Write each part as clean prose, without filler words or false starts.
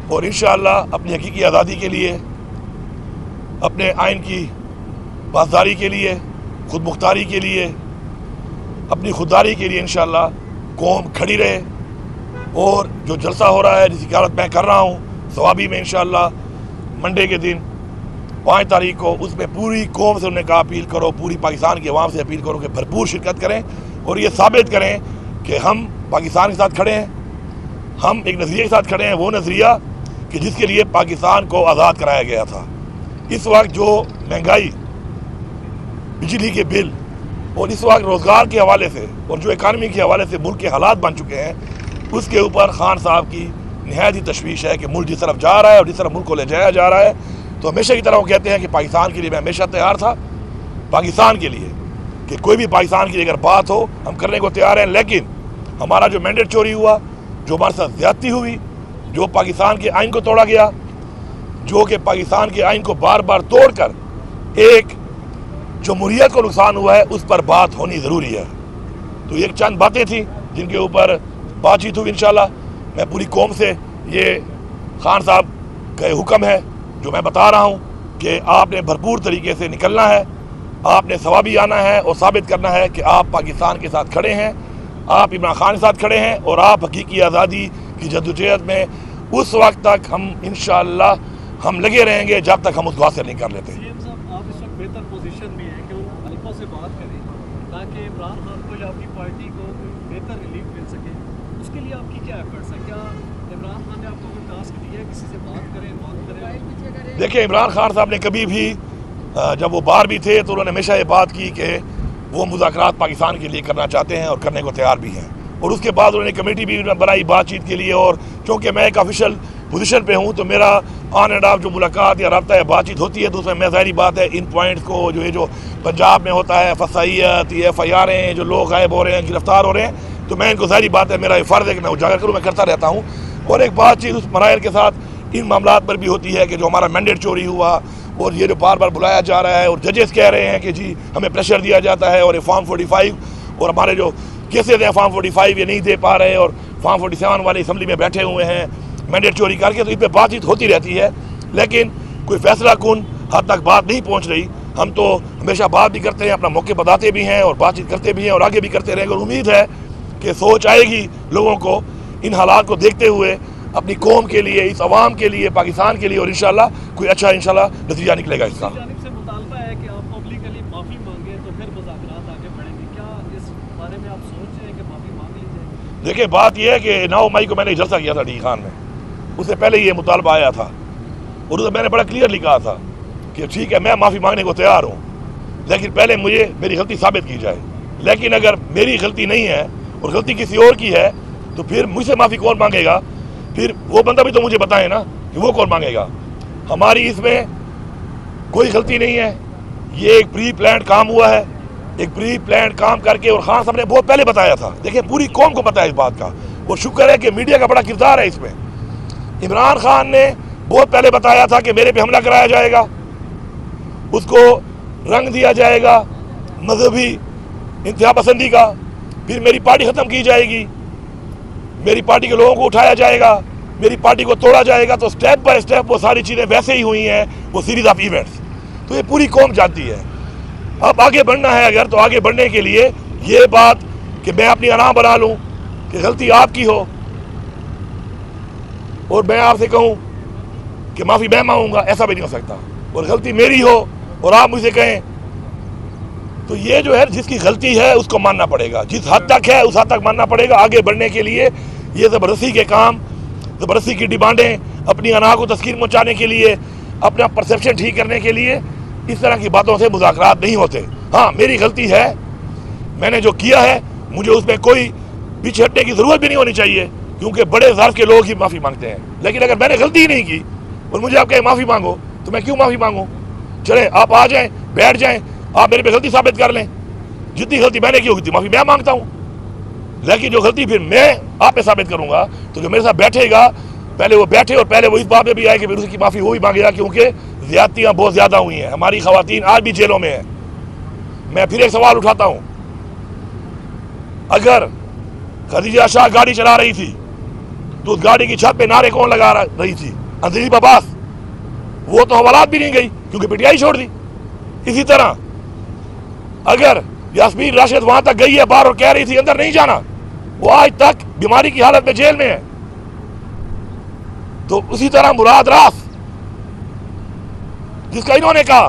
اور انشاءاللہ اپنی حقیقی آزادی کے لیے، اپنے آئین کی پاسداری کے لیے، خود مختاری کے لیے، اپنی خودداری کے لیے انشاءاللہ قوم کھڑی رہے۔ اور جو جلسہ ہو رہا ہے، جس کی قیادت میں کر رہا ہوں ثوابی میں، انشاءاللہ منڈے کے دن 5 تاریخ کو، اس میں پوری قوم سے انہوں نے کہا اپیل کرو، پوری پاکستان کی عوام سے اپیل کرو کہ بھرپور شرکت کریں اور یہ ثابت کریں کہ ہم پاکستان کے ساتھ کھڑے ہیں، ہم ایک نظریے کے ساتھ کھڑے ہیں، وہ نظریہ کہ جس کے لیے پاکستان کو آزاد کرایا گیا تھا۔ اس وقت جو مہنگائی، بجلی کے بل اور اس وقت روزگار کے حوالے سے اور جو اکانومی کے حوالے سے ملک کے حالات بن چکے ہیں، اس کے اوپر خان صاحب کی نہایت ہی تشویش ہے کہ ملک جس طرف جا رہا ہے اور جس طرف ملک کو لے جایا جا رہا ہے، تو ہمیشہ کی طرح وہ کہتے ہیں کہ پاکستان کے لیے میں ہمیشہ تیار تھا، پاکستان کے لیے کہ کوئی بھی پاکستان کی اگر بات ہو ہم کرنے کو تیار ہیں، لیکن ہمارا جو مینڈیٹ چوری ہوا، جو ہمارے ساتھ زیادتی ہوئی، جو پاکستان کے آئین کو توڑا گیا، جو کہ پاکستان کے آئین کو بار بار توڑ کر ایک جمہوریت کو نقصان ہوا ہے، اس پر بات ہونی ضروری ہے۔ تو یہ چند باتیں تھیں جن کے اوپر بات چیت ہوئی۔ انشاءاللہ میں پوری قوم سے یہ خان صاحب کا حکم ہے جو میں بتا رہا ہوں کہ آپ نے بھرپور طریقے سے نکلنا ہے، آپ نے ثوابی آنا ہے اور ثابت کرنا ہے کہ آپ پاکستان کے ساتھ کھڑے ہیں، آپ عمران خان کے ساتھ کھڑے ہیں اور آپ حقیقی آزادی کی جدوجہد میں اس وقت تک ہم انشاءاللہ ہم لگے رہیں گے جب تک ہم اس کو حاصل نہیں کر لیتے۔ آپ اس وقت بہتر پوزیشن میں ہیں کہ وہ الفا سے بات کریں تاکہ عمران خان کو یا آپ کی پارٹی کو بہتر ریلیف مل سکے، اس کے لیے آپ کی کیا ایفرٹس ہیں؟ کیا عمران خان نے آپ کو کوئی ٹاسک دیا ہے کسی سے بات کریں؟ دیکھیں، عمران خان صاحب نے کبھی بھی جب وہ باہر بھی تھے تو انہوں نے ہمیشہ یہ بات کی کہ وہ مذاکرات پاکستان کے لیے کرنا چاہتے ہیں اور کرنے کو تیار بھی ہیں، اور اس کے بعد انہوں نے کمیٹی بھی بنائی بات چیت کے لیے، اور چونکہ میں ایک آفیشیل پوزیشن پہ ہوں تو میرا آن اینڈ آف جو ملاقات یا رابطہ یا بات چیت ہوتی ہے تو اس میں ظاہری بات ہے ان پوائنٹس کو جو پنجاب میں ہوتا ہے، فسائیت، یہ FIR جو لوگ غائب ہو رہے ہیں، گرفتار ہو رہے ہیں، تو میں ان کو ظاہری بات ہے میرا یہ فرض ہے کہ میں اجاگر کروں، میں کرتا رہتا ہوں۔ اور ایک بات چیت اس مرائل کے ساتھ ان معاملات پر بھی ہوتی ہے کہ جو ہمارا مینڈیٹ چوری ہوا اور یہ جو بار بار بلایا جا رہا ہے اور ججز کہہ رہے ہیں کہ جی ہمیں پریشر دیا جاتا ہے اور یہ فارم 45 اور ہمارے جو کیسز ہیں فارم 45 یہ نہیں دے پا رہے اور فارم 47 والے اسمبلی میں بیٹھے ہوئے ہیں مینڈیٹ چوری کر کے، تو اس پہ بات چیت ہوتی رہتی ہے لیکن کوئی فیصلہ کن حد تک بات نہیں پہنچ رہی۔ ہم تو ہمیشہ بات بھی کرتے ہیں، اپنا موقع بتاتے بھی ہیں اور بات چیت کرتے بھی ہیں اور آگے بھی کرتے رہیں گے، اور امید ہے کہ سوچ آئے گی لوگوں کو ان حالات کو دیکھتے ہوئے اپنی قوم کے لیے، اس عوام کے لیے، پاکستان کے لیے، اور انشاءاللہ کوئی اچھا انشاءاللہ نتیجہ نکلے گا اس کا۔ جانب سے مطالبہ ہے کہ آپ پبلکلی معافی مانگیں تو پھر مذاکرات آگے بڑھیں گے، کیا اس بارے میں آپ سوچ رہے ہیں کہ معافی مانگ لی جائے؟ دیکھیں، بات یہ ہے کہ 9 مئی کو میں نے جلسہ کیا تھا ڈی خان میں، اس سے پہلے یہ مطالبہ آیا تھا اور میں نے بڑا کلیئرلی کہا تھا کہ ٹھیک ہے میں معافی مانگنے کو تیار ہوں لیکن پہلے مجھے میری غلطی ثابت کی جائے، لیکن اگر میری غلطی نہیں ہے اور غلطی کسی اور کی ہے تو پھر مجھ سے معافی کون مانگے گا؟ پھر وہ بندہ بھی تو مجھے بتائے نا کہ وہ کون مانگے گا۔ ہماری اس میں کوئی غلطی نہیں ہے، یہ ایک پری پلانڈ کام ہوا ہے، ایک پری پلانڈ کام کر کے، اور خان صاحب نے بہت پہلے بتایا تھا، دیکھیں پوری قوم کو پتہ ہے اس بات کا، اور شکر ہے کہ میڈیا کا بڑا کردار ہے اس میں۔ عمران خان نے بہت پہلے بتایا تھا کہ میرے پہ حملہ کرایا جائے گا، اس کو رنگ دیا جائے گا مذہبی انتہا پسندی کا، پھر میری پارٹی ختم کی جائے گی، میری پارٹی کے لوگوں کو اٹھایا جائے گا، میری پارٹی کو توڑا جائے گا، تو سٹیپ بائی سٹیپ وہ ساری چیزیں ویسے ہی ہوئی ہیں، وہ سیریز آف ایونٹس، تو یہ پوری قوم جانتی ہے۔ اب آگے بڑھنا ہے اگر تو آگے بڑھنے کے لیے یہ بات کہ میں اپنی انا بنا لوں کہ غلطی آپ کی ہو اور میں آپ سے کہوں کہ معافی میں مانگوں گا، ایسا بھی نہیں ہو سکتا، اور غلطی میری ہو اور آپ مجھ سے کہیں تو یہ جو ہے جس کی غلطی ہے اس کو ماننا پڑے گا، جس حد تک ہے اس حد تک ماننا پڑے گا۔ آگے بڑھنے کے لیے یہ زبردستی کے کام، زبردستی کی ڈیمانڈیں، اپنی انا کو تسکین پہنچانے کے لیے، اپنا پرسیپشن ٹھیک کرنے کے لیے اس طرح کی باتوں سے مذاکرات نہیں ہوتے۔ ہاں میری غلطی ہے، میں نے جو کیا ہے مجھے اس میں کوئی پیچھے ہٹنے کی ضرورت بھی نہیں ہونی چاہیے کیونکہ بڑے ظرف کے لوگ ہی معافی مانگتے ہیں، لیکن اگر میں نے غلطی ہی نہیں کی اور مجھے آپ کہیں معافی مانگو تو میں کیوں معافی مانگوں؟ چلیں آپ آ جائیں، بیٹھ جائیں، آپ میرے پہ غلطی ثابت کر لیں، جتنی غلطی میں نے کی ہوگی اتنی معافی میں مانگتا ہوں، لیکن جو غلطی پھر میں آپ پہ ثابت کروں گا تو جو میرے ساتھ بیٹھے گا پہلے وہ بیٹھے اور پہلے وہ اس بات میں بھی آئے کہ پھر اس کی معافی وہی مانگے گا، کیونکہ زیادتیاں بہت زیادہ ہوئی ہیں، ہماری خواتین آج بھی جیلوں میں ہیں۔ میں پھر ایک سوال اٹھاتا ہوں، اگر خدیجہ شاہ گاڑی چلا رہی تھی تو اس گاڑی کی چھت پہ نعرے کون لگا رہی تھی؟ انزلیب عباس. وہ تو حوالات بھی نہیں گئی کیونکہ پی ٹی آئی چھوڑ دی. اسی طرح اگر یاسمین راشد وہاں تک گئی ہے باہر اور کہہ رہی تھی اندر نہیں جانا، وہ آج تک بیماری کی حالت میں جیل میں ہے. تو اسی طرح مراد راف جس کا انہوں نے کہا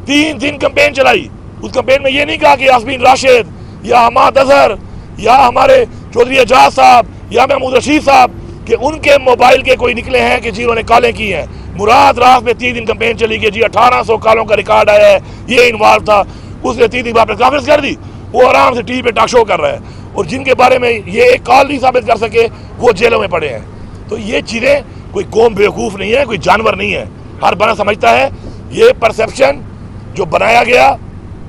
3 دن کمپین چلائی، اس کمپین میں یہ نہیں کہا کہ یاسمین راشد یا حماد اظہر یا ہمارے چودھری اعجاز صاحب یا محمود رشید صاحب کہ ان کے موبائل کے کوئی نکلے ہیں کہ جی انہوں نے کالیں کی ہیں. مراد راف میں 3 دن کمپین چلی کہ جی 1800 کالوں کا ریکارڈ آیا ہے، یہ انوالو تھا. اس نے 3 دن بعد کانفرنس کر دی، وہ آرام سے ٹی وی پہ ٹاک شو کر رہا ہے، اور جن کے بارے میں یہ ایک کال نہیں ثابت کر سکے وہ جیلوں میں پڑے ہیں. تو یہ چیزیں، کوئی قوم بیوقوف نہیں ہے، کوئی جانور نہیں ہے، ہر بندہ سمجھتا ہے. یہ پرسیپشن جو بنایا گیا،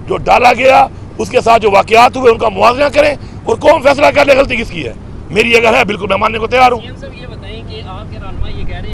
جو ڈالا گیا، اس کے ساتھ جو واقعات ہوئے ان کا موازنہ کریں اور قوم فیصلہ کر لے غلطی کس کی ہے. میری اگر ہے بالکل میں ماننے کو تیار ہوں. یہ بتائیں کہ آپ کے رہنما یہ کہہ رہے ہیں